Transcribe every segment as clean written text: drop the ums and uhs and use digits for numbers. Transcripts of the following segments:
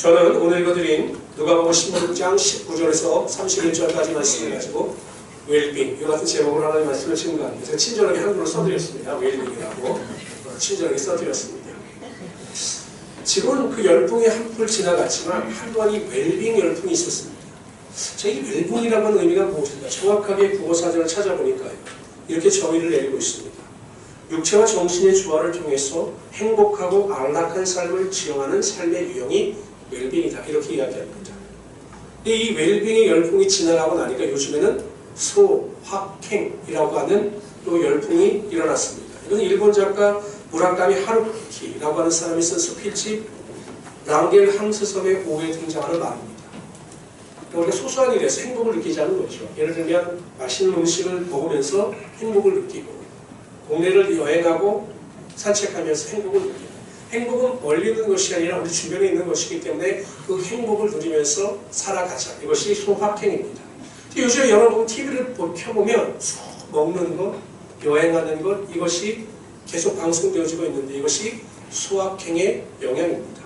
저는 오늘 읽어드린 누가복음 16장 19절에서 31절까지 말씀을 가지고 웰빙, 이 같은 제목으로 하나님의 말씀을 증거합니다. 제가 친절하게 한글로 써드렸습니다. 웰빙이라고 친절하게 써드렸습니다. 지금은 그 열풍이 한풀 지나갔지만 한동안 이 웰빙 열풍이 있었습니다. 제가 이 웰빙이라는 하는 의미가 무엇인가 정확하게 국어사전을 찾아보니까요, 이렇게 정의를 내리고 있습니다. 육체와 정신의 조화를 통해서 행복하고 안락한 삶을 지향하는 삶의 유형이 웰빙이다, 이렇게 이야기합니다. 근데 이 웰빙의 열풍이 지나가고 나니까 요즘에는 소확행이라고 하는 또 열풍이 일어났습니다. 이건 일본 작가 무라카미 하루키라고 하는 사람이 쓴 수필집 랑겔 항스섬의 오후에 등장하는 말입니다. 우리가 소소한 일에서 행복을 느끼지 않는 거죠. 예를 들면 맛있는 음식을 먹으면서 행복을 느끼고, 동네를 여행하고 산책하면서 행복을 느끼고, 행복은 멀리 있는 것이 아니라 우리 주변에 있는 것이기 때문에 그 행복을 누리면서 살아가자. 이것이 소확행입니다. 요즘 여러분 TV를 켜보면 먹는 것, 여행하는 것, 이것이 계속 방송되어지고 있는데 이것이 소확행의 영향입니다.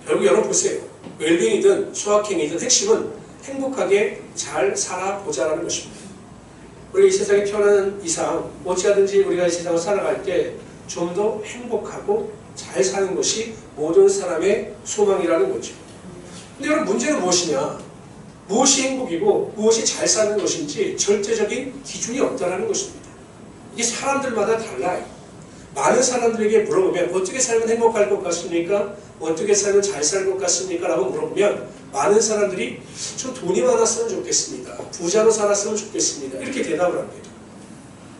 결국 여러분 보세요. 웰빙이든 소확행이든 핵심은 행복하게 잘 살아보자라는 것입니다. 우리가 이 세상에 태어나는 이상 어찌하든지 우리가 이 세상을 살아갈 때 좀 더 행복하고 잘 사는 것이 모든 사람의 소망이라는 거죠. 근데 여러분 문제는 무엇이냐? 무엇이 행복이고 무엇이 잘 사는 것인지 절대적인 기준이 없다는 것입니다. 이게 사람들마다 달라요. 많은 사람들에게 물어보면 어떻게 살면 행복할 것 같습니까? 어떻게 살면 잘 살 것 같습니까? 라고 물어보면 많은 사람들이 저 돈이 많았으면 좋겠습니다. 부자로 살았으면 좋겠습니다. 이렇게 대답을 합니다.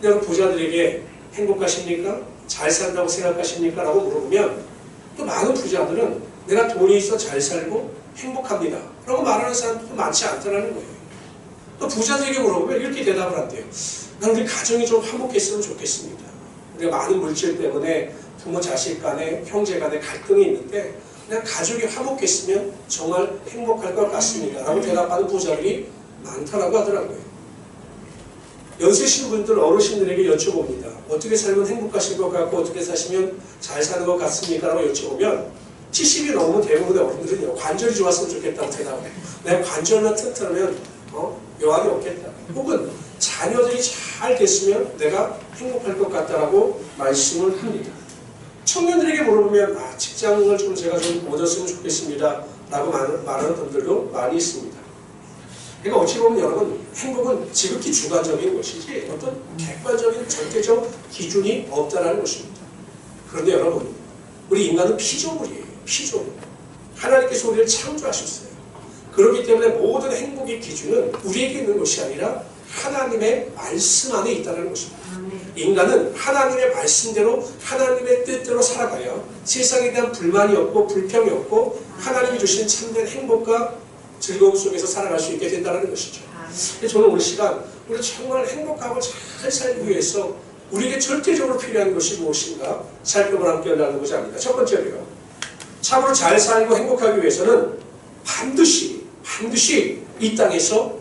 여러분 부자들에게 행복하십니까? 잘 산다고 생각하십니까? 라고 물어보면 또 많은 부자들은 내가 돈이 있어 잘 살고 행복합니다 라고 말하는 사람도 많지 않다는 거예요. 또 부자들에게 물어보면 이렇게 대답을 한대요. 난 우리 가정이 좀 화목했으면 좋겠습니다. 우리가 많은 물질 때문에 부모 자식 간에 형제 간에 갈등이 있는데 그냥 가족이 화목했으면 정말 행복할 것 같습니다 라고 대답하는 부자들이 많다라고 하더라고요. 연세신 분들 어르신들에게 여쭤봅니다. 어떻게 살면 행복하실 것 같고 어떻게 사시면 잘 사는 것 같습니까? 라고 여쭤보면 70이 넘으면 대부분의 어른들은요, 관절이 좋았으면 좋겠다고 대답을 해요. 내가 관절만 튼튼하면 여한이 없겠다. 혹은 자녀들이 잘 됐으면 내가 행복할 것 같다라고 말씀을 합니다. 청년들에게 물어보면 직장을 좀 제가 좀 얻었으면 좋겠습니다 라고 말하는 분들도 많이 있습니다. 그러니까 어찌 보면 여러분 행복은 지극히 주관적인 것이지 어떤 객관적인 절대적 기준이 없다는 것입니다. 그런데 여러분 우리 인간은 피조물이에요. 피조물. 하나님께서 우리를 창조하셨어요. 그렇기 때문에 모든 행복의 기준은 우리에게 있는 것이 아니라 하나님의 말씀 안에 있다는 것입니다. 인간은 하나님의 말씀대로 하나님의 뜻대로 살아가야 세상에 대한 불만이 없고 불평이 없고 하나님이 주신 참된 행복과 즐거움 속에서 살아갈 수 있게 된다는 것이죠. 저는 오늘 시간 우리 정말 행복하고 잘 살기 위해서 우리에게 절대적으로 필요한 것이 무엇인가 살펴보는 함께 나누고자 합니다. 첫 번째로요. 참으로 잘 살고 행복하기 위해서는 반드시 이 땅에서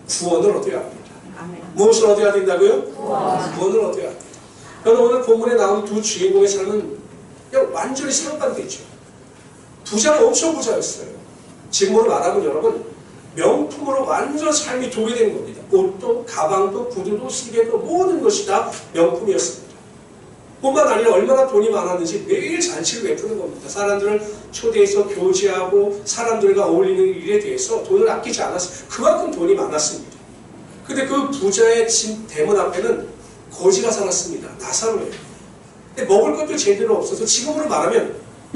구원을 얻어야 합니다. 무엇을 얻어야 된다고요? 구원을 얻어야 합니다. 저는 오늘 본문에 나온 두 주인공의 삶은 그냥 완전히 상반되죠. 부자가 엄청 부자였어요. 지금으로 말하면 여러분 명품으로 완전 삶이 도배된 겁니다. 옷도 가방도 구두도 시계도 모든 것이 다 명품이었습니다. 뿐만 아니라 얼마나 돈이 많았는지 매일 잔치를 베푸는 겁니다. 사람들을 초대해서 교제하고 사람들과 어울리는 일에 대해서 돈을 아끼지 않았어요. 그만큼 돈이 많았습니다. 근데 그 부자의 집 대문 앞에는 거지가 살았습니다. 나사로예요. 근데 먹을 것도 제대로 없어서 지금으로 말하면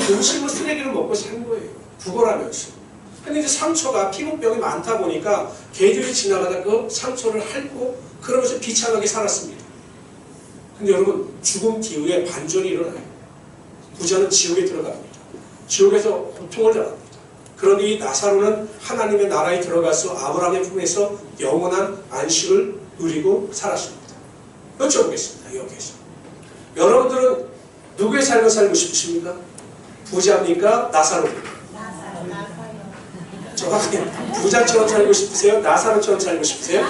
음식물 쓰레기를 먹고 산 거예요. 구걸하면서. 근데 이제 상처가 피부병이 많다 보니까 개들이 지나가다 그 상처를 핥고 그러면서 비참하게 살았습니다. 근데 여러분 죽음 뒤후에 반전이 일어나요. 부자는 지옥에 들어갑니다. 지옥에서 고통을 당합니다. 그런데 이 나사로는 하나님의 나라에 들어가서 아브라함의 품에서 영원한 안식을 누리고 살았습니다. 여쭤보겠습니다. 여기에서 여러분들은 누구의 삶을 살고 싶으십니까? 부자입니까? 나사로입니까? 정확하게 부자처럼 살고 싶으세요? 나사로처럼 살고 싶으세요?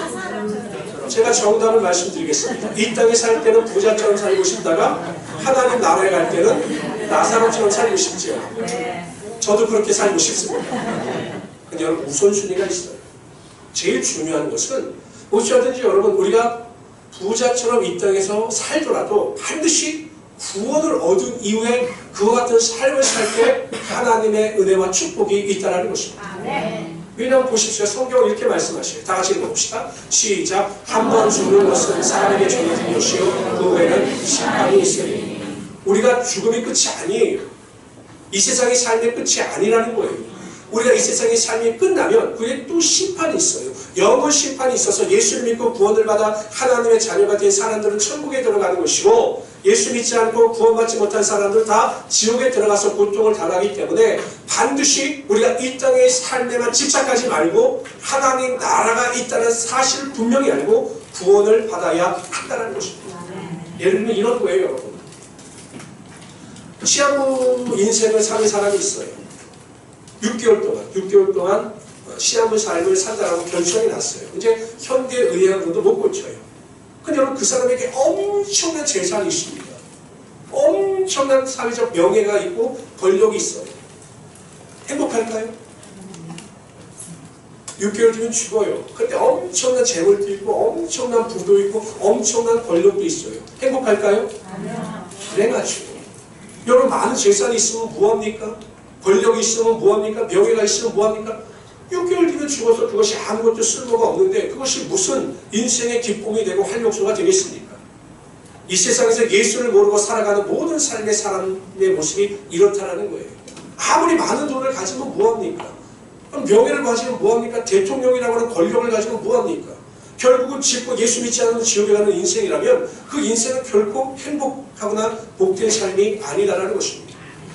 제가 정답을 말씀드리겠습니다. 이 땅에 살 때는 부자처럼 살고 싶다가 하나님 나라에 갈 때는 나사로처럼 살고 싶죠. 저도 그렇게 살고 싶습니다. 근데 여러분 우선순위가 있어요. 제일 중요한 것은 어찌하든지 여러분 우리가 부자처럼 이 땅에서 살더라도 반드시 구원을 얻은 이후에 그와 같은 삶을 살 때 하나님의 은혜와 축복이 있다는 것입니다. 왜냐하면 보십시오. 성경은 이렇게 말씀하셔요. 다 같이 읽어봅시다. 시작. 한 번 죽는 것은 사람에게 정해진 것이요 그 후에는 심판이 있으니. 우리가 죽음이 끝이 아니에요. 이 세상의 삶의 끝이 아니라는 거예요. 우리가 이 세상의 삶이 끝나면 그에 또 심판이 있어요. 영원 심판이 있어서 예수를 믿고 구원을 받아 하나님의 자녀가 된 사람들은 천국에 들어가는 것이고, 예수 믿지 않고 구원받지 못한 사람들은 다 지옥에 들어가서 고통을 당하기 때문에 반드시 우리가 이 땅의 삶에만 집착하지 말고 하나님 나라가 있다는 사실을 분명히 알고 구원을 받아야 한다는 것입니다. 예를 들면 이런 거예요, 여러분. 시한부 인생을 사는 사람이 있어요. 6개월 동안 시한부 삶을 산다라고 결정이 났어요. 이제 현대의학으로도 못 고쳐요. 근데 여러분 그 사람에게 엄청난 재산이 있습니다. 엄청난 사회적 명예가 있고 권력이 있어요. 행복할까요? 6개월 뒤면 죽어요. 그런데 엄청난 재물도 있고 엄청난 부도 있고 엄청난 권력도 있어요. 행복할까요? 불행하죠. 여러분 많은 재산이 있으면 뭐합니까? 권력이 있으면 뭐합니까? 명예가 있으면 뭐합니까? 6개월 뒤면 죽어서 그것이 아무것도 쓸모가 없는데 그것이 무슨 인생의 기쁨이 되고 활력소가 되겠습니까? 이 세상에서 예수를 모르고 살아가는 모든 삶의 사람의 모습이 이렇다라는 거예요. 아무리 많은 돈을 가지면 뭐합니까? 그럼 명예를 가지면 뭐합니까? 대통령이라고 하는 권력을 가지면 뭐합니까? 결국은 짓고 예수 믿지 않으면 지옥에 가는 인생이라면 그 인생은 결코 행복하거나 복된 삶이 아니라는 것입니다.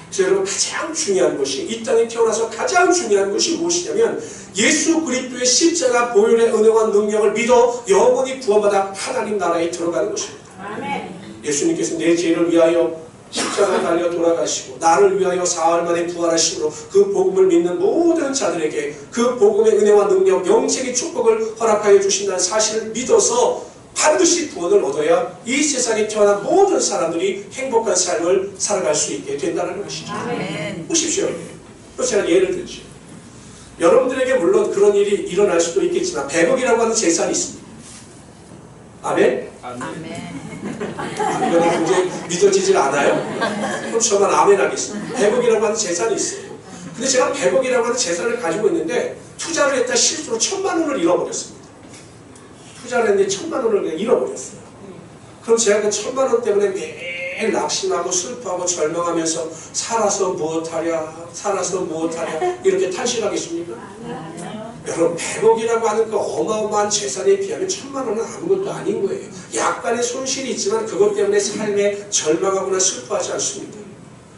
그래서 여러분 가장 중요한 것이 이 땅에 태어나서 가장 중요한 것이 무엇이냐면 예수 그리스도의 십자가 보혈의 은혜와 능력을 믿어 영원히 구원받아 하나님 나라에 들어가는 것입니다. 아멘. 예수님께서 내 죄를 위하여 십자가에 달려 돌아가시고 나를 위하여 사흘 만에 부활하심으로 그 복음을 믿는 모든 자들에게 그 복음의 은혜와 능력, 영생의 축복을 허락하여 주신다는 사실을 믿어서 반드시 구원을 얻어야 이 세상에 태어난 모든 사람들이 행복한 삶을 살아갈 수 있게 된다는 것이죠. 아멘. 보십시오. 또 제가 예를 들죠. 여러분들에게 물론 그런 일이 일어날 수도 있겠지만 100억이라고 하는 재산이 있습니다. 아멘? 아멘. 이거는 굉장히 믿어지질 않아요? 그럼 저만 아멘 하겠습니다. 100억이라고 하는 재산이 있어요. 근데 제가 100억이라고 하는 재산을 가지고 있는데 투자를 했다 실수로 1000만 원을 잃어버렸습니다. 투자를 했는데 1000만 원을 그냥 잃어버렸어요. 그럼 제가 그 1000만 원 때문에 매일 낙심하고 슬퍼하고 절망하면서 살아서 무엇하랴 이렇게 탄식하겠습니까? 여러분 100억이라고 하는 그 어마어마한 재산에 비하면 1000만 원은 아무것도 아닌 거예요. 약간의 손실이 있지만 그것 때문에 삶에 절망하거나 슬퍼하지 않습니다.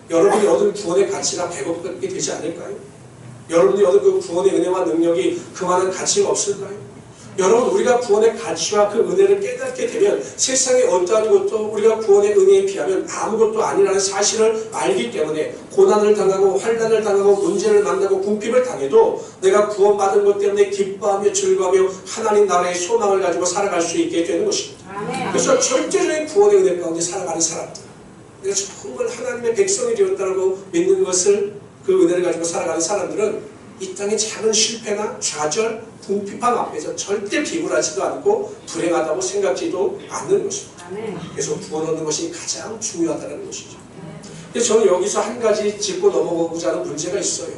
여러분이 얻은 구원의 가치가 100억밖에 되지 않을까요? 여러분이 얻은 그 구원의 은혜와 능력이 그만한 가치가 없을까요? 여러분 우리가 구원의 가치와 그 은혜를 깨닫게 되면 세상에 어떠한 것도 우리가 구원의 은혜에 비하면 아무것도 아니라는 사실을 알기 때문에 고난을 당하고 환난을 당하고 문제를 만나고 궁핍을 당해도 내가 구원받은 것 때문에 기뻐하며 즐거워하며 하나님 나라의 소망을 가지고 살아갈 수 있게 되는 것입니다. 그래서 절대적인 구원의 은혜 가운데 살아가는 사람들, 내가 정말 하나님의 백성이 되었다고 믿는 것을 그 은혜를 가지고 살아가는 사람들은 이 땅의 작은 실패나 좌절, 궁핍함 앞에서 절대 비굴하지도 않고 불행하다고 생각지도 않는 것입니다. 그래서 구원 얻는 것이 가장 중요하다는 것이죠. 근데 저는 여기서 한 가지 짚고 넘어가고자 하는 문제가 있어요.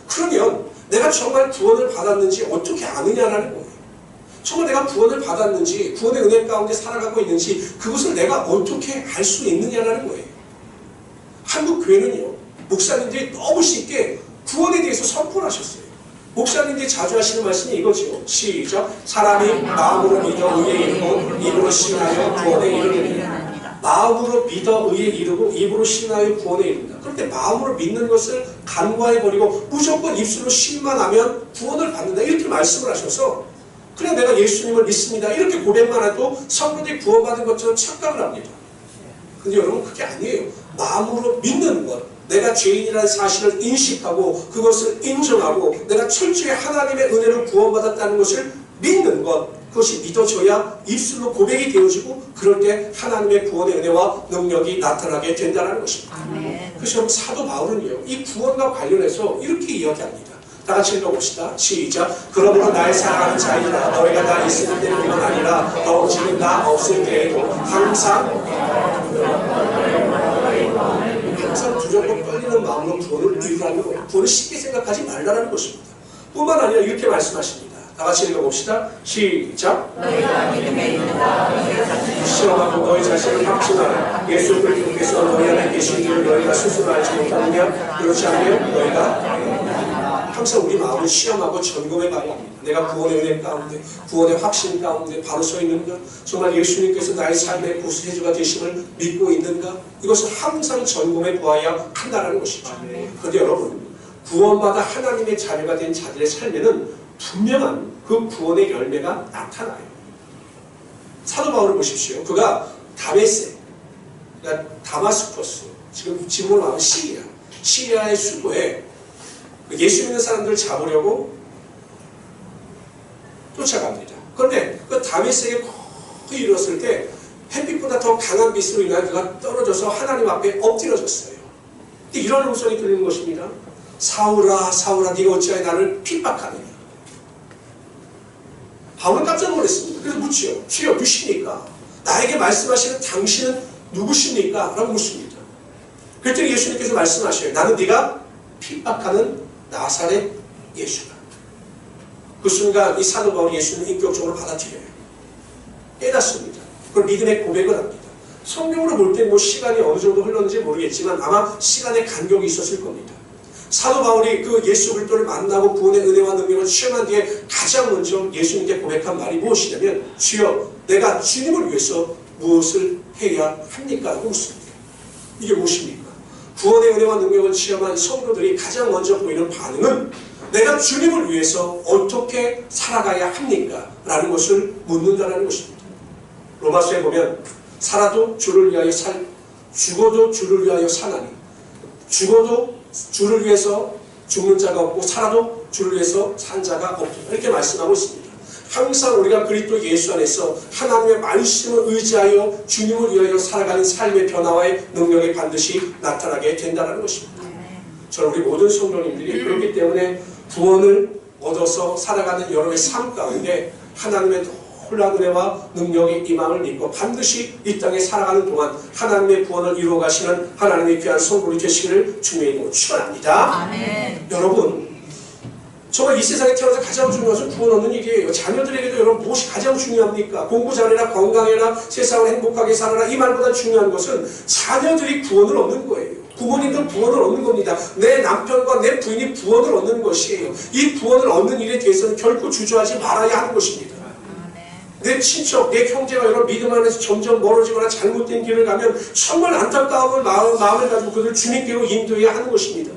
그러면 내가 정말 구원을 받았는지 어떻게 아느냐라는 거예요. 정말 내가 구원을 받았는지, 구원의 은혜 가운데 살아가고 있는지 그것을 내가 어떻게 알 수 있느냐라는 거예요. 한국 교회는요, 목사님들이 너무 쉽게 구원에 대해서 선포하셨어요. 목사님들이 자주 하시는 말씀이 이거죠. 시작. 사람이 마음으로 믿어 의에 이르고 입으로 신하여 구원에 이르느니라. 마음으로 믿어 의에 이르고 입으로 신하여 구원에 이른다. 그런데 마음으로 믿는 것을 간과해버리고 무조건 입술로 신만 하면 구원을 받는다 이렇게 말씀을 하셔서 그냥 내가 예수님을 믿습니다 이렇게 고백만 해도 성도들이 구원받은 것처럼 착각을 합니다. 근데 여러분 그게 아니에요. 마음으로 믿는 것, 내가 죄인이라는 사실을 인식하고 그것을 인정하고 내가 철저히 하나님의 은혜로 구원받았다는 것을 믿는 것, 그것이 믿어져야 입술로 고백이 되어지고 그럴 때 하나님의 구원의 은혜와 능력이 나타나게 된다는 것입니다. 그래서 사도 바울은요, 이 구원과 관련해서 이렇게 이야기합니다. 다 같이 읽어봅시다. 시작. 그러므로 나의 사랑하는 자이라 너희가 나 있을 때뿐만 아니라 더욱 지금 나 없을 때에도 항상 두렵고 떨리는 마음으로 구원을 이루라는 거예요. 구원을 쉽게 생각하지 말라는 것입니다. 뿐만 아니라 이렇게 말씀하십니다. 다 같이 읽어봅시다. 시작. 너희가 믿음에 있는가 시험하고 너희 자신을 확증하라. 예수 그리스도께서 너희 안에 계신 줄 너희가 스스로 알지 못하느냐? 그렇지 않으면 너희가 항상 우리 마음을 시험하고 점검해 봐야 합니다. 내가 구원의 은혜 가운데, 구원의 확신 가운데 바로 서 있는가? 정말 예수님께서 나의 삶의 구세주가 되심을 믿고 있는가? 이것을 항상 점검해 보아야 한다는 것이죠. 그런데 여러분, 구원받아 하나님의 자녀가 된 자들의 삶에는 분명한 그 구원의 열매가 나타나요. 사도 바울을 보십시오. 그가 다메섹, 그러니까 다마스커스, 지금으로 말하면 시리아의 수도에 예수 믿는 사람들을 잡으려고 쫓아갑니다. 그런데 그 다메섹에 거의 이뤘을 때 햇빛보다 더 강한 빛으로 인하여 그가 떨어져서 하나님 앞에 엎드려졌어요. 이런 음성이 들리는 것입니다. 사울아 사울아 네가 어찌하여 나를 핍박하느냐. 바울은 깜짝 놀랐습니다. 그래서 묻지요. 주여 누십니까? 나에게 말씀하시는 당신은 누구십니까? 라고 묻습니다. 그랬더니 예수님께서 말씀하셔요. 나는 네가 핍박하는 나사렛 예수다. 그 순간 이 사도 바울이 예수님을 인격적으로 받아들여요. 깨닫습니다. 그걸 믿음의 고백을 합니다. 성경으로 볼 때 뭐 시간이 어느 정도 흘렀는지 모르겠지만 아마 시간의 간격이 있었을 겁니다. 사도 바울이 그 예수 그리스도를 만나고 구원의 은혜와 능력을 체험한 뒤에 가장 먼저 예수님께 고백한 말이 무엇이냐면 주여 내가 주님을 위해서 무엇을 해야 합니까? 라고 묻습니다. 이게 무엇입니까? 구원의 은혜와 능력을 체험한 성도들이 가장 먼저 보이는 반응은 내가 주님을 위해서 어떻게 살아가야 합니까? 라는 것을 묻는다는 것입니다. 로마서에 보면 살아도 주를 위하여 죽어도 주를 위하여 사나니 죽어도 주를 위해서 죽는 자가 없고 살아도 주를 위해서 산 자가 없다. 이렇게 말씀하고 있습니다. 항상 우리가 그리스도 예수 안에서 하나님의 말씀을 의지하여 주님을 위하여 살아가는 삶의 변화와의 능력이 반드시 나타나게 된다는 것입니다. 저는 우리 모든 성도님들이 그렇기 때문에 구원을 얻어서 살아가는 여러분의 삶 가운데 하나님의 놀라운 은혜와 능력의 임함을 믿고 반드시 이 땅에 살아가는 동안 하나님의 구원을 이루어 가시는 하나님의 귀한 성도이 되시기를 주님의 이름으로 축원합니다. 아멘. 여러분 정말 이 세상에 태어나서 가장 중요한 것은 구원 얻는 일이에요. 자녀들에게도 여러분 무엇이 가장 중요합니까? 공부 잘해라, 건강해라, 세상을 행복하게 살아라. 이 말보다 중요한 것은 자녀들이 구원을 얻는 거예요. 부모님도 구원을 얻는 겁니다. 내 남편과 내 부인이 구원을 얻는 것이에요. 이 구원을 얻는 일에 대해서는 결코 주저하지 말아야 하는 것입니다. 내 친척, 내 형제가 여러분 믿음 안에서 점점 멀어지거나 잘못된 길을 가면 정말 안타까운 마음을 가지고 그들을 주님께로 인도해야 하는 것입니다.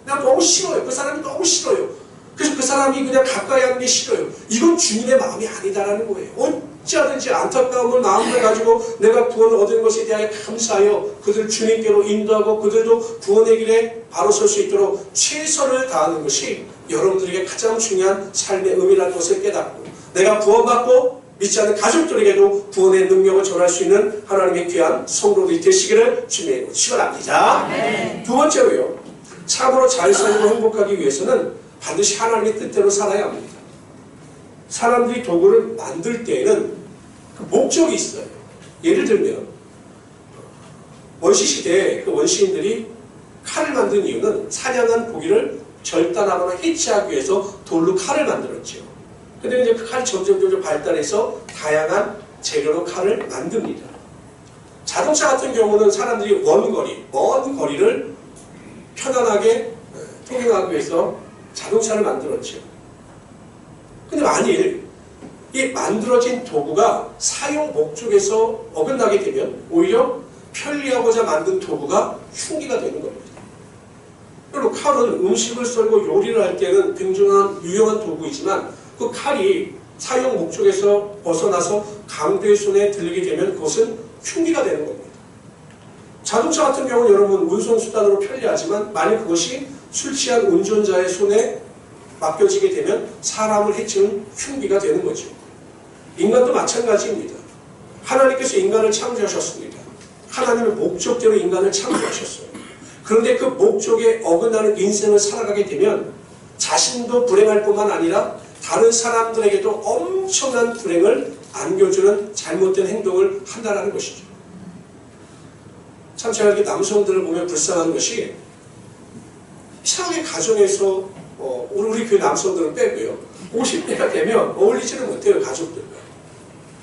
나 너무 싫어요. 그 사람이 너무 싫어요. 그래서 그 사람이 그냥 가까이 하는 게 싫어요. 이건 주님의 마음이 아니다라는 거예요. 어찌하든지 안타까움을 마음을 가지고 내가 구원을 얻은 것에 대하여 감사하여 그들을 주님께로 인도하고 그들도 구원의 길에 바로 설 수 있도록 최선을 다하는 것이 여러분들에게 가장 중요한 삶의 의미라는 것을 깨닫고 내가 구원받고 믿지 않는 가족들에게도 구원의 능력을 전할 수 있는 하나님의 귀한 성도들이 되시기를 주님의 축원합니다. 두 번째로요. 참으로 잘 살고 행복하기 위해서는 반드시 하나님의 뜻대로 살아야 합니다. 사람들이 도구를 만들 때에는 그 목적이 있어요. 예를 들면 원시시대에 그 원시인들이 칼을 만든 이유는 사냥한 고기를 절단하거나 해치하기 위해서 돌로 칼을 만들었죠. 근데 이제 그 칼이 점점 발달해서 다양한 재료로 칼을 만듭니다. 자동차 같은 경우는 사람들이 먼 거리를 편안하게 통행하기 위해서 자동차를 만들었죠. 근데 만일 이 만들어진 도구가 사용 목적에서 어긋나게 되면 오히려 편리하고자 만든 도구가 흉기가 되는 겁니다. 그리고 칼은 음식을 썰고 요리를 할 때는 굉장한 유용한 도구이지만 그 칼이 사용 목적에서 벗어나서 강도의 손에 들리게 되면 그것은 흉기가 되는 겁니다. 자동차 같은 경우는 여러분 운송수단으로 편리하지만 만약 그것이 술 취한 운전자의 손에 맡겨지게 되면 사람을 해치는 흉기가 되는 거죠. 인간도 마찬가지입니다. 하나님께서 인간을 창조하셨습니다. 하나님의 목적대로 인간을 창조하셨어요. 그런데 그 목적에 어긋나는 인생을 살아가게 되면 자신도 불행할 뿐만 아니라 다른 사람들에게도 엄청난 불행을 안겨주는 잘못된 행동을 한다는 것이죠. 참 제가 이렇게 남성들을 보면 불쌍한 것이 이상하게 가정에서 우리 교회 남성들은 빼고요. 50대가 되면 어울리지는 못해요. 가족들과.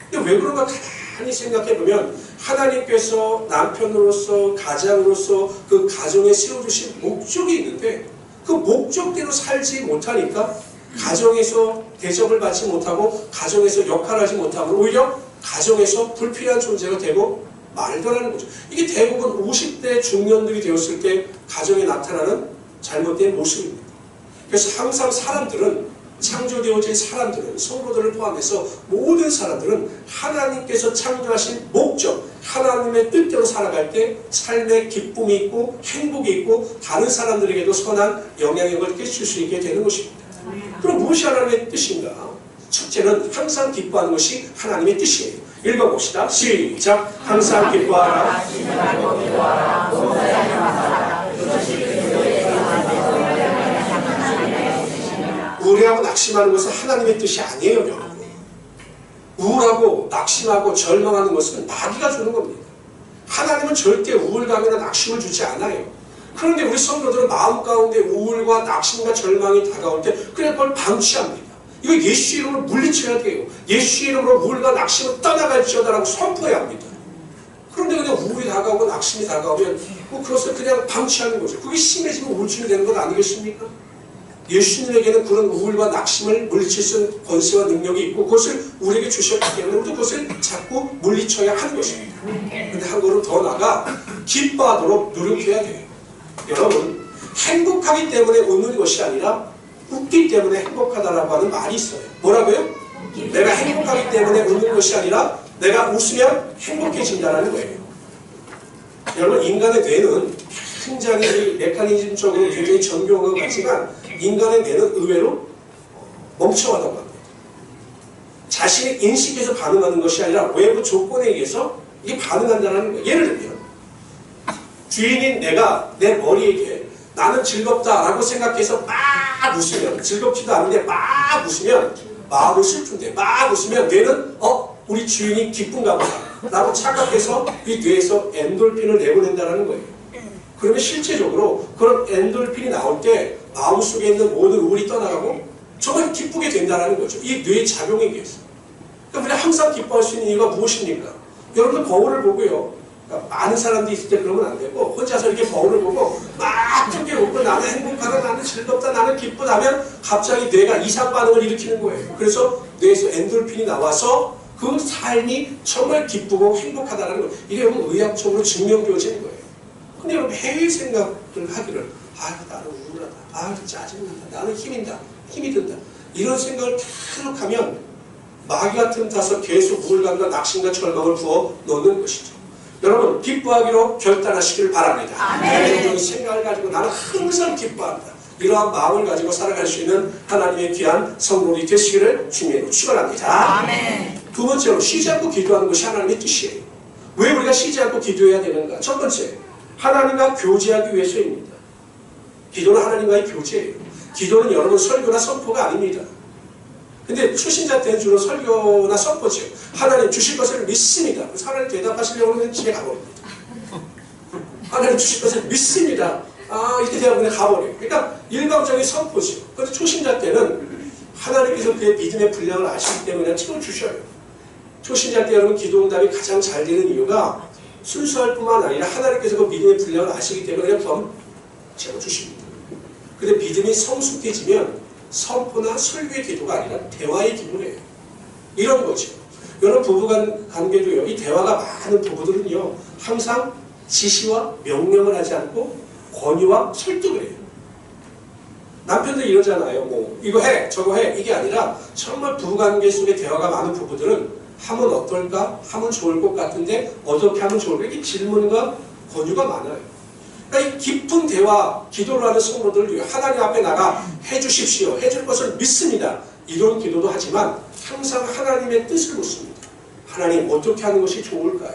근데 왜 그런가 가만히 생각해보면 하나님께서 남편으로서 가장으로서 그 가정에 세워주신 목적이 있는데 그 목적대로 살지 못하니까 가정에서 대접을 받지 못하고 가정에서 역할을 하지 못하고 오히려 가정에서 불필요한 존재가 되고 말도 안 하는 거죠. 이게 대부분 50대 중년들이 되었을 때 가정에 나타나는 잘못된 모습입니다. 그래서 항상 사람들은 창조되어진 사람들은 성도들을 포함해서 모든 사람들은 하나님께서 창조하신 목적 하나님의 뜻대로 살아갈 때 삶의 기쁨이 있고 행복이 있고 다른 사람들에게도 선한 영향력을 끼칠 수 있게 되는 것입니다. 그럼 무엇이 하나님의 뜻인가? 첫째는 항상 기뻐하는 것이 하나님의 뜻이에요. 읽어봅시다. 시작. 항상 기뻐하라. 우울하고 낙심하는 것은 하나님의 뜻이 아니에요, 여러분. 우울하고 낙심하고 절망하는 것은 마귀가 주는 겁니다. 하나님은 절대 우울감이나 낙심을 주지 않아요. 그런데 우리 성도들은 마음 가운데 우울과 낙심과 절망이 다가올 때 그냥 그걸 방치합니다. 이거 예수 이름으로 물리쳐야 돼요. 예수 이름으로 우울과 낙심을 떠나갈지어다라고 선포해야 합니다. 그런데 그냥 우울이 다가오고 낙심이 다가오면 그것을 그냥 방치하는 거죠. 그게 심해지면 우울증이 되는 건 아니겠습니까? 예수님에게는 그런 우울과 낙심을 물리칠 수 있는 권세와 능력이 있고 그것을 우리에게 주셨기 때문에 우리도 그것을 자꾸 물리쳐야 하는 것입니다. 그런데 한 걸음 더 나아가 기뻐하도록 노력해야 돼요. 여러분, 행복하기 때문에 웃는 것이 아니라 웃기 때문에 행복하다라고 하는 말이 있어요. 뭐라고요? 내가 행복하기 때문에 웃는 것이 아니라 내가 웃으면 행복해진다는 거예요. 여러분, 인간의 뇌는 굉장히 메커니즘적으로 굉장히 정교한 것 같지만 인간의 뇌는 의외로 멍청하다고 합니다. 자신이 인식해서 반응하는 것이 아니라 외부 조건에 의해서 이게 반응한다는 거예요. 예를 들면 주인인 내가 내 머리에게 나는 즐겁다라고 생각해서 막 웃으면 즐겁지도 않은데 막 웃으면 마음은 슬픈데 막 웃으면 뇌는 우리 주인이 기쁜가 보다 라고 착각해서 이 뇌에서 엔돌핀을 내보낸다는 거예요. 그러면 실제적으로 그런 엔돌핀이 나올 때 마음속에 있는 모든 우울이 떠나가고 정말 기쁘게 된다는 거죠. 이 뇌의 작용에 의해서. 그러니까 우리가 항상 기뻐할 수 있는 이유가 무엇입니까? 여러분들 거울을 보고요. 그러니까 많은 사람들이 있을 때 그러면 안 되고 혼자서 이렇게 거울을 보고 막 크게 웃고 나는 행복하다, 나는 즐겁다, 나는 기쁘다 하면 갑자기 뇌가 이상 반응을 일으키는 거예요. 그래서 뇌에서 엔돌핀이 나와서 그 삶이 정말 기쁘고 행복하다는 거예요. 이게 여러분 의학적으로 증명되어지는 거예요. 근데 여러분 매일 생각을 하기를 나는 우울하다, 짜증난다, 나는 힘이 든다 이런 생각을 계속 하면 마귀가 틈타서 계속 우울감과 낙심과 절망을 부어 놓는 것이죠. 여러분 기뻐하기로 결단하시기를 바랍니다. 이런 생각을 가지고 나는 항상 기뻐한다. 이러한 마음을 가지고 살아갈 수 있는 하나님의 귀한 성도들이 되시기를 주님으로 축원합니다. 아멘. 두 번째로 쉬지 않고 기도하는 것이 하나님의 뜻이에요. 왜 우리가 쉬지 않고 기도해야 되는가? 첫 번째, 하나님과 교제하기 위해서입니다. 기도는 하나님과의 교제예요. 기도는 여러분 설교나 선포가 아닙니다. 근데 초신자 때는 주로 설교나 선포죠. 하나님 주실 것을 믿습니다. 그래서 하나님 대답하시려고 하면 집에 가버립니다. 하나님 주실 것을 믿습니다. 이렇게 대답하면 그냥 가버려요. 그러니까 일방적인 선포죠. 그런데 초신자 때는 하나님께서 그의 믿음의 분량을 아시기 때문에 채워주셔요. 초신자 때 여러분 기도응답이 가장 잘 되는 이유가 순수할 뿐만 아니라 하나님께서 그 믿음의 분량을 아시기 때문에 그럼 채워주십니다. 근데 믿음이 성숙해지면 선포나 설교의 기도가 아니라 대화의 기도예요. 이런 거죠. 여러분 부부간 관계도요. 이 대화가 많은 부부들은요. 항상 지시와 명령을 하지 않고 권유와 설득을 해요. 남편들 이러잖아요. 이거 해, 저거 해. 이게 아니라 정말 부부관계 속에 대화가 많은 부부들은 하면 어떨까? 하면 좋을 것 같은데 어떻게 하면 좋을까? 이게 질문과 권유가 많아요. 그러니까 이 깊은 대화, 기도를 하는 성도들 하나님 앞에 나가 해주십시오. 해줄 것을 믿습니다. 이런 기도도 하지만 항상 하나님의 뜻을 묻습니다. 하나님 어떻게 하는 것이 좋을까요?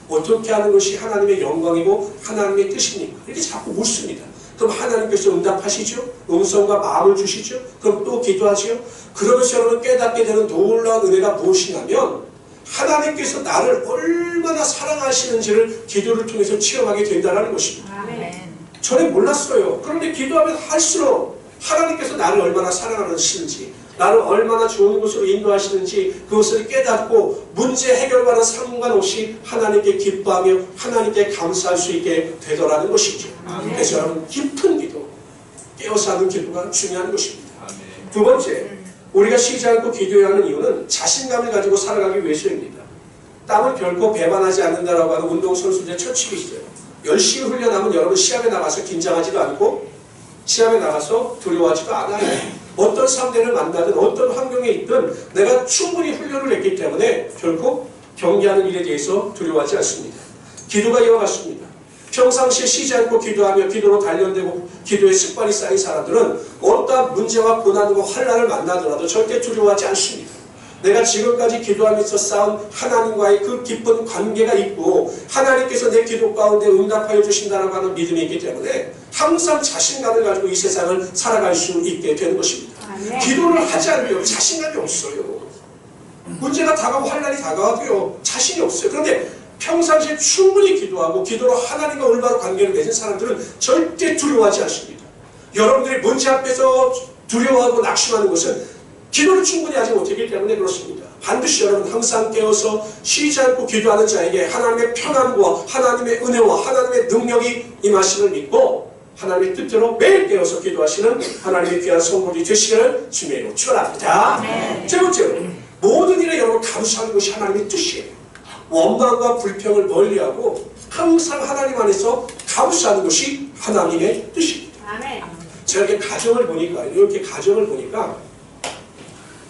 어떻게 하는 것이 하나님의 영광이고 하나님의 뜻입니까? 이렇게 자꾸 묻습니다. 그럼 하나님께서 응답하시죠? 음성과 마음을 주시죠? 그럼 또 기도하죠? 그러면서 여러분 깨닫게 되는 놀라운 은혜가 무엇이냐면 하나님께서 나를 얼마나 사랑하시는지를 기도를 통해서 체험하게 된다는 것입니다. 아멘. 전에 몰랐어요. 그런데 기도하면 할수록 하나님께서 나를 얼마나 사랑하시는지, 나를 얼마나 좋은 곳으로 인도하시는지 그것을 깨닫고 문제 해결과는 상관없이 하나님께 기뻐하며 하나님께 감사할 수 있게 되더라는 것이죠. 그래서 여러분 깊은 기도, 깨어서 하는 기도가 중요한 것입니다. 두 번째, 우리가 쉬지 않고 기도해야 하는 이유는 자신감을 가지고 살아가기 위해서입니다. 땀을 결코 배반하지 않는다라고 하는 운동선수들의 철칙이 있어요. 열심히 훈련하면 여러분 시합에 나가서 긴장하지도 않고 시합에 나가서 두려워하지도 않아요. 어떤 상대를 만나든 어떤 환경에 있든 내가 충분히 훈련을 했기 때문에 결코 경기하는 일에 대해서 두려워하지 않습니다. 기도가 이와 같습니다. 평상시에 쉬지 않고 기도하며 기도로 단련되고 기도의 습관이 쌓인 사람들은 어떠한 문제와 고난과 환난을 만나더라도 절대 두려워하지 않습니다. 내가 지금까지 기도하면서 쌓은 하나님과의 그 깊은 관계가 있고 하나님께서 내 기도 가운데 응답하여 주신다고 하는 믿음이 있기 때문에 항상 자신감을 가지고 이 세상을 살아갈 수 있게 되는 것입니다. 기도를 하지 않으면 자신감이 없어요. 문제가 다가오고 환난이 다가와도요 자신이 없어요. 그런데 평상시에 충분히 기도하고 기도로 하나님과 올바로 관계를 맺은 사람들은 절대 두려워하지 않습니다. 여러분들이 문제 앞에서 두려워하고 낙심하는 것은 기도를 충분히 하지 못했기 때문에 그렇습니다. 반드시 여러분 항상 깨어서 쉬지 않고 기도하는 자에게 하나님의 평안과 하나님의 은혜와 하나님의 능력이 임하심을 믿고 하나님의 뜻대로 매일 깨어서 기도하시는 하나님의 귀한 성도들이 되시기를 주님의 이름으로 축원합니다. 세 번째로 모든 일에 여러분 감사하는 것이 하나님의 뜻이에요. 원망과 불평을 멀리하고 항상 하나님 안에서 감사하는 것이 하나님의 뜻입니다. 제가 이렇게 가정을 보니까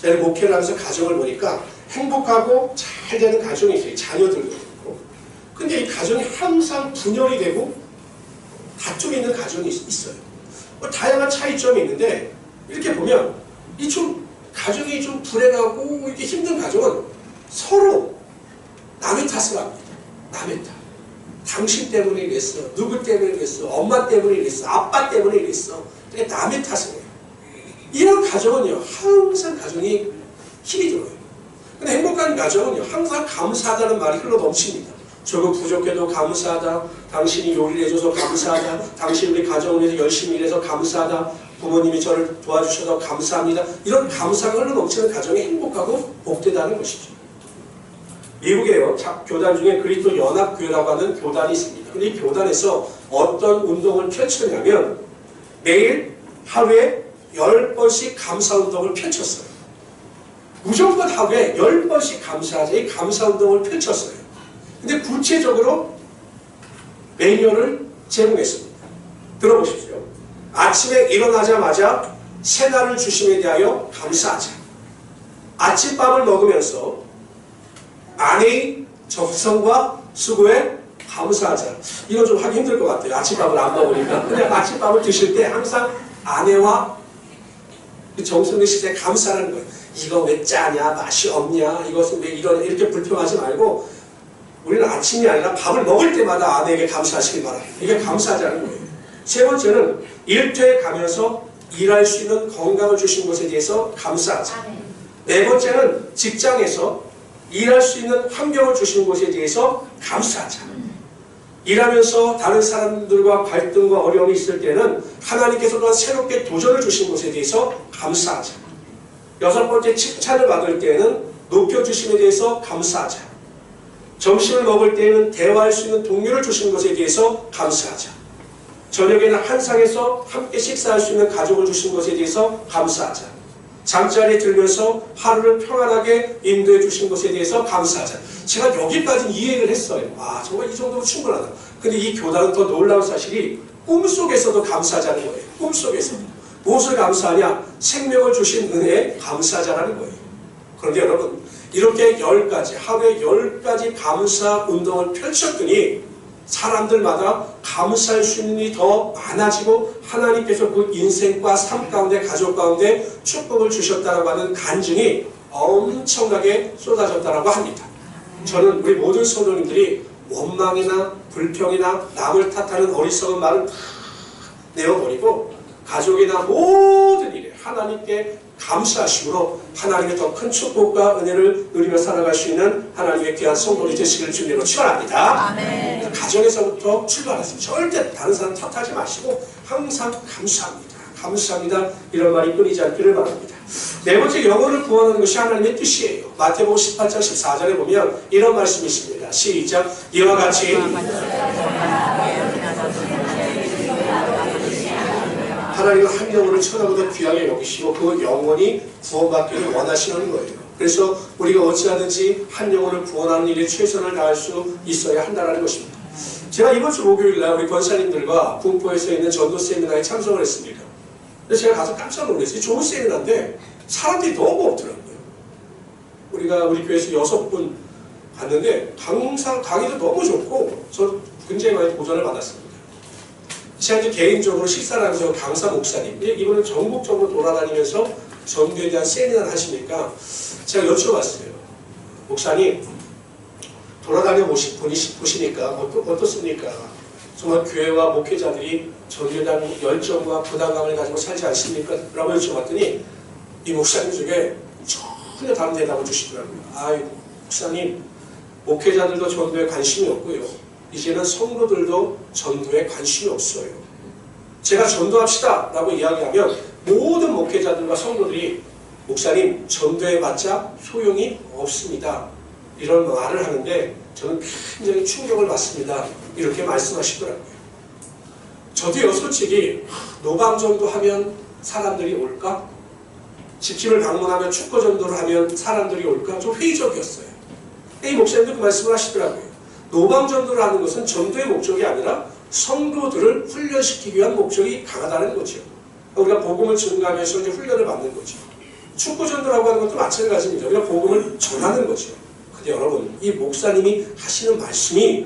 제가 목회를 하면서 가정을 보니까 행복하고 잘 되는 가정이 있어요. 자녀들도 있고. 근데 이 가정이 항상 분열이 되고 다툼이 있는 가정이 있어요. 뭐 다양한 차이점이 있는데 이렇게 보면 이 좀 가정이 좀 불행하고 이렇게 힘든 가정은 서로 남의 탓을 합니다. 남의 탓. 당신 때문에 이랬어. 누구 때문에 이랬어. 엄마 때문에 이랬어. 아빠 때문에 이랬어. 남의 탓을 해요. 이런 가정은요 항상 가정이 힘이 들어요. 근데 행복한 가정은요 항상 감사하다는 말이 흘러 넘칩니다. 저거 부족해도 감사하다. 당신이 요리를 해줘서 감사하다. 당신이 우리 가정을 위해서 열심히 일해서 감사하다. 부모님이 저를 도와주셔서 감사합니다. 이런 감사가 흘러 넘치는 가정이 행복하고 복되다는 것이죠. 미국에요 교단 중에 그리스도 연합교회라고 하는 교단이 있습니다. 근데 이 교단에서 어떤 운동을 펼쳤냐면 매일 하루에 10번씩 감사운동을 펼쳤어요. 무조건 하루에 10번씩 감사하자. 이 감사운동을 펼쳤어요. 근데 구체적으로 매뉴얼을 제공했습니다. 들어보십시오. 아침에 일어나자마자 새날을 주심에 대하여 감사하자. 아침밥을 먹으면서 아내의 적성과 수고에 감사하자. 이건 좀 하기 힘들 것 같아요. 아침밥을 안 먹으니까. 근데 아침밥을 드실 때 항상 아내와 그 정성의 시대에 감사하는 거예요. 이거 왜 짜냐, 맛이 없냐, 이것은 왜 이렇게 불평하지 말고 우리는 아침이 아니라 밥을 먹을 때마다 아내에게 감사하시기 바랍니다. 이게 감사하자는 거예요. 세 번째는 일터에 가면서 일할 수 있는 건강을 주신 것에 대해서 감사하자. 네 번째는 직장에서 일할 수 있는 환경을 주신 것에 대해서 감사하자. 일하면서 다른 사람들과 갈등과 어려움이 있을 때는 하나님께서 또한 새롭게 도전을 주신 것에 대해서 감사하자. 여섯 번째, 칭찬을 받을 때에는 높여주심에 대해서 감사하자. 점심을 먹을 때에는 대화할 수 있는 동료를 주신 것에 대해서 감사하자. 저녁에는 한상에서 함께 식사할 수 있는 가족을 주신 것에 대해서 감사하자. 잠자리에 들면서 하루를 평안하게 인도해 주신 것에 대해서 감사하자. 제가 여기까지 이해를 했어요. 와, 정말 이 정도면 충분하다. 근데 이 교단은 더 놀라운 사실이 꿈속에서도 감사하자는 거예요. 꿈속에서도. 무엇을 감사하냐? 생명을 주신 은혜에 감사하자라는 거예요. 그런데 여러분, 이렇게 10가지, 하루에 10가지 감사 운동을 펼쳤더니 사람들마다 감사할 수 있는 일이 더 많아지고 하나님께서 그 인생과 삶 가운데 가족 가운데 축복을 주셨다라고 하는 간증이 엄청나게 쏟아졌다라고 합니다. 저는 우리 모든 성도님들이 원망이나 불평이나 남을 탓하는 어리석은 말을 다 내어버리고 가족이나 모든 일에 하나님께 감사하심으로 하나님의 더 큰 축복과 은혜를 누리며 살아갈 수 있는 하나님의 귀한 성도들이 되시기를 주님으로 축원합니다. 아멘. 가정에서부터 출발하세요. 절대 다른 사람 탓하지 마시고 항상 감사합니다. 감사합니다. 이런 말이 끊이지 않기를 바랍니다. 네 번째, 영혼을 구원하는 것이 하나님의 뜻이에요. 마태복음 18장 14절에 보면 이런 말씀이 있습니다. 시작. 이와 같이 하나님은 한 영혼을 천하보다 귀하게 여기시고 그 영혼이 구원받기를 원하시는 거예요. 그래서 우리가 어찌하든지 한 영혼을 구원하는 일에 최선을 다할 수 있어야 한다는 것입니다. 제가 이번 주 목요일날 우리 권사님들과 군포에서 있는 전도 세미나에 참석을 했습니다. 그래서 제가 가서 깜짝 놀랐어요. 좋은 세미나인데 사람들이 너무 없더라고요. 우리가 우리 교회에서 6분 갔는데 항상 강의도 너무 좋고 저 굉장히 많이 도전을 받았습니다. 제가 이제 개인적으로 식사를 하면서 강사 목사님, 이분은 전국적으로 돌아다니면서 전도에 대한 세미나를 하시니까 제가 여쭤봤어요. 목사님, 돌아다녀 보시니까 어떻습니까? 정말 교회와 목회자들이 전도에 대한 열정과 부담감을 가지고 살지 않습니까? 라고 여쭤봤더니 이 목사님 중에 전혀 다른 대답을 주시더라고요. 아이고, 목사님, 목회자들도 전도에 관심이 없고요. 이제는 성도들도 전도에 관심이 없어요. 제가 전도합시다 라고 이야기하면 모든 목회자들과 성도들이 목사님, 전도해봤자 소용이 없습니다. 이런 말을 하는데 저는 굉장히 충격을 받습니다. 이렇게 말씀하시더라고요. 저도요, 솔직히 노방전도 하면 사람들이 올까? 집집을 방문하면 축구전도를 하면 사람들이 올까? 좀 회의적이었어요. 이 목사님도 그 말씀을 하시더라고요. 노방전도를 하는 것은 전도의 목적이 아니라 성도들을 훈련시키기 위한 목적이 강하다는 거죠. 우리가 복음을 증가하면서 이제 훈련을 받는 거죠. 축구전도라고 하는 것도 마찬가지입니다. 우리가 복음을 전하는 거죠. 근데 여러분, 이 목사님이 하시는 말씀이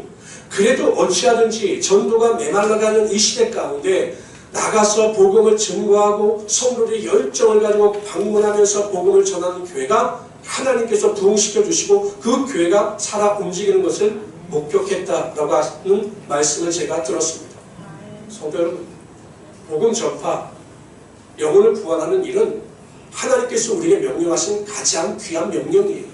그래도 어찌하든지 전도가 메말라가는 이 시대 가운데 나가서 복음을 증거하고 성도들이 열정을 가지고 방문하면서 복음을 전하는 교회가 하나님께서 부흥시켜 주시고 그 교회가 살아 움직이는 것을 목격했다라고 하는 말씀을 제가 들었습니다. 성도 여러분, 복음 전파, 영혼을 구원하는 일은 하나님께서 우리에게 명령하신 가장 귀한 명령이에요.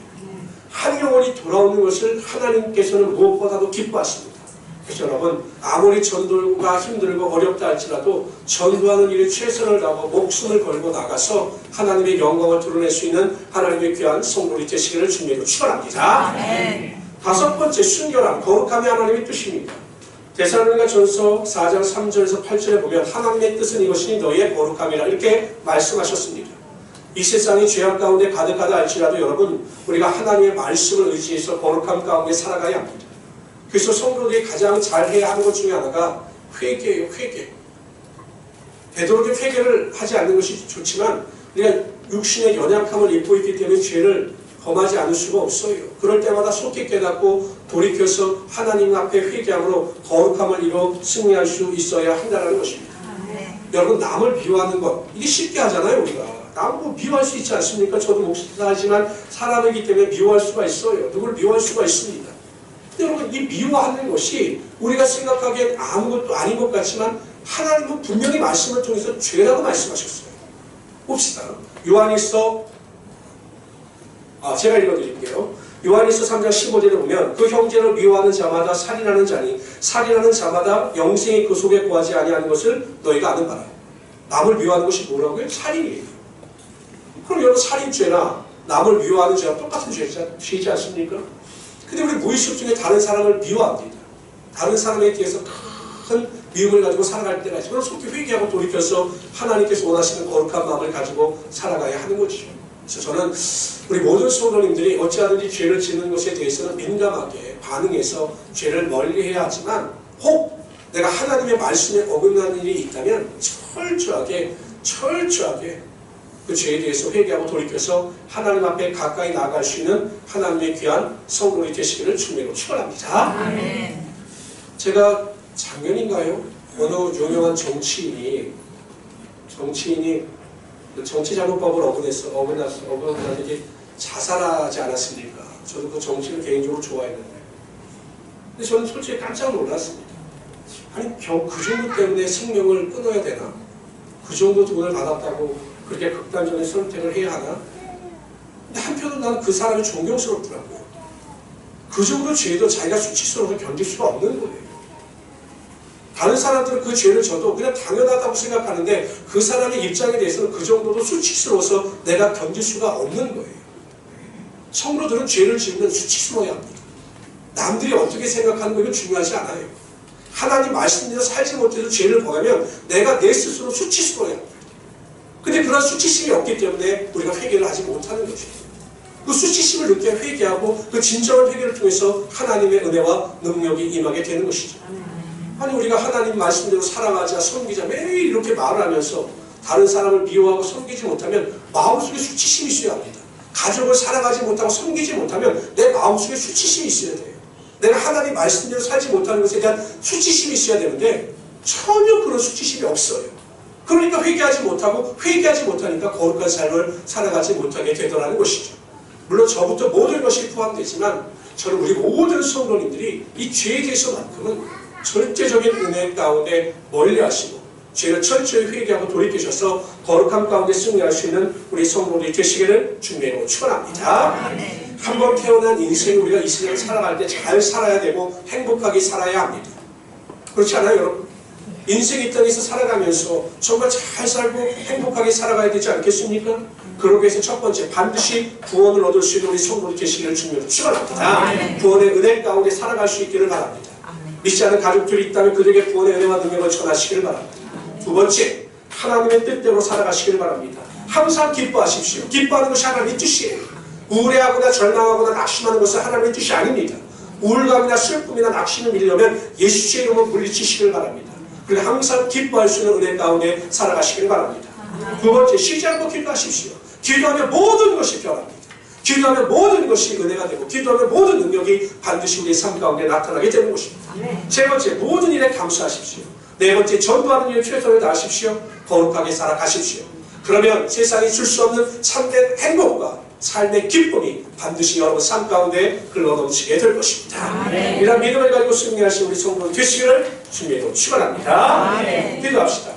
한 영혼이 돌아오는 것을 하나님께서는 무엇보다도 기뻐하십니다. 그래서 여러분, 아무리 전도가 힘들고 어렵다 할지라도 전도하는 일에 최선을 다하고 목숨을 걸고 나가서 하나님의 영광을 드러낼 수 있는 하나님의 귀한 성도들이 되시기를 주님으로 축원합니다. 아멘. 다섯 번째, 순결함, 거룩함이 하나님의 뜻입니다. 데살로니가 전서 4장 3절에서 8절에 보면 하나님의 뜻은 이것이니 너희의 거룩함이라 이렇게 말씀하셨습니다. 이 세상이 죄악 가운데 가득하다 할지라도 여러분, 우리가 하나님의 말씀을 의지해서 거룩함 가운데 살아가야 합니다. 그래서 성도들이 가장 잘해야 하는 것 중에 하나가 회개예요. 회개. 되도록이면 회개를 하지 않는 것이 좋지만 우리가 육신의 연약함을 입고 있기 때문에 죄를 범하지 않을 수가 없어요. 그럴 때마다 속히 깨닫고 돌이켜서 하나님 앞에 회개함으로 거룩함을 이루어 승리할 수 있어야 한다는 것입니다. 여러분, 남을 미워하는 것, 이게 쉽게 하잖아요. 우리가 남을 뭐 미워할 수 있지 않습니까? 저도 목사하지만 사람이기 때문에 미워할 수가 있어요. 누구를 미워할 수가 있습니다. 근데 여러분, 이 미워하는 것이 우리가 생각하기엔 아무것도 아닌 것 같지만 하나님은 분명히 말씀을 통해서 죄라고 말씀하셨어요. 봅시다. 요한일서, 제가 읽어드릴게요. 요한일서 3장 15절에 보면 그 형제를 미워하는 자마다 살인하는 자니 살인하는 자마다 영생이 그 속에 구하지 아니하는 것을 너희가 아는 바라. 남을 미워하는 것이 뭐라고요? 살인이에요. 그럼 여러분, 살인죄나 남을 미워하는 죄와 똑같은 죄이지 않습니까? 근데 우리 무의식 중에 다른 사람을 미워합니다. 다른 사람에 대해서 큰 미움을 가지고 살아갈 때가 있지만 속히 회개하고 돌이켜서 하나님께서 원하시는 거룩한 마음을 가지고 살아가야 하는 거죠. 그래서 저는 우리 모든 성도님들이 어찌하든지 죄를 짓는 것에 대해서는 민감하게 반응해서 죄를 멀리해야 하지만 혹 내가 하나님의 말씀에 어긋나는 일이 있다면 철저하게 그 죄에 대해서 회개하고 돌이켜서 하나님 앞에 가까이 나아갈 수 있는 하나님의 귀한 성도들이 되시기를 주님으로 축원합니다. 아멘. 제가 작년인가요? 어느 유명한 정치인이 정치자금법을 어긋나서 이제 자살하지 않았습니까? 저도 그 정치를 개인적으로 좋아했는데, 근데 저는 솔직히 깜짝 놀랐습니다. 아니 그 정도 때문에 생명을 끊어야 되나? 그 정도 돈을 받았다고 그렇게 극단적인 선택을 해야 하나? 근데 한편으로 난 그 사람이 존경스럽더라고요. 그 정도 죄도 자기가 수치스러워서 견딜 수가 없는 거예요. 다른 사람들은 그 죄를 져도 그냥 당연하다고 생각하는데 그 사람의 입장에 대해서는 그 정도도 수치스러워서 내가 견딜 수가 없는 거예요. 성도들은 죄를 지으면 수치스러워야 합니다. 남들이 어떻게 생각하는 거 이건 중요하지 않아요. 하나님 말씀대로 살지 못해서 죄를 범하면 내가 내 스스로 수치스러워야 합니다. 근데 그런 수치심이 없기 때문에 우리가 회개를 하지 못하는 것이에요. 그 수치심을 느껴야 회개하고 그 진정한 회개를 통해서 하나님의 은혜와 능력이 임하게 되는 것이죠. 아니 우리가 하나님 말씀대로 살아가자 섬기자 매일 이렇게 말을 하면서 다른 사람을 미워하고 섬기지 못하면 마음속에 수치심이 있어야 합니다. 가족을 살아가지 못하고 섬기지 못하면 내 마음속에 수치심이 있어야 돼요. 내가 하나님 말씀대로 살지 못하는 것에 대한 수치심이 있어야 되는데 전혀 그런 수치심이 없어요. 그러니까 회개하지 못하니까 거룩한 삶을 살아가지 못하게 되더라는 것이죠. 물론 저부터 모든 것이 포함되지만 저는 우리 모든 성도님들이 이 죄에 대해서만큼은 절대적인 은혜 가운데 멀리하시고 죄를 철저히 회개하고 돌이키셔서 거룩함 가운데 승리할 수 있는 우리 성도들이 되시기를 주님으로 축원합니다. 한번 태어난 인생 우리가 이 세상을 살아갈 때 잘 살아야 되고 행복하게 살아야 합니다. 그렇지 않아요 여러분? 인생 이 땅에서 살아가면서 정말 잘 살고 행복하게 살아가야 되지 않겠습니까? 그러기 위해서 첫 번째 반드시 구원을 얻을 수 있는 우리 성도들 되시기를 주님으로 축원합니다. 구원의 은혜 가운데 살아갈 수 있기를 바랍니다. 믿지 않은 가족들이 있다면 그들에게 구원의 은혜와 능력을 전하시기를 바랍니다. 두 번째, 하나님의 뜻대로 살아가시기를 바랍니다. 항상 기뻐하십시오. 기뻐하는 것이 하나님의 뜻이에요. 우울해하거나 절망하거나 낙심하는 것은 하나님의 뜻이 아닙니다. 우울감이나 슬픔이나 낙심을 밀려면 예수의 이름으로 물리치시기를 바랍니다. 그리고 항상 기뻐할 수 있는 은혜 가운데 살아가시기를 바랍니다. 두 번째, 쉬지 않고 기도하십시오. 기도하면 모든 것이 변합니다. 기도하면 모든 것이 은혜가 되고 기도하면 모든 능력이 반드시 우리의 삶 가운데 나타나게 되는 것입니다. 세 번째, 모든 일에 감사하십시오. 네 번째, 전도하는 일에 최선을 다하십시오. 거룩하게 살아가십시오. 그러면 세상이 줄 수 없는 참된 행복과 삶의 기쁨이 반드시 여러분 삶 가운데 흘러넘치게 될 것입니다. 이런 믿음을 가지고 승리하신 우리 성도들 되시기를 주님으로 축원합니다. 기도합시다.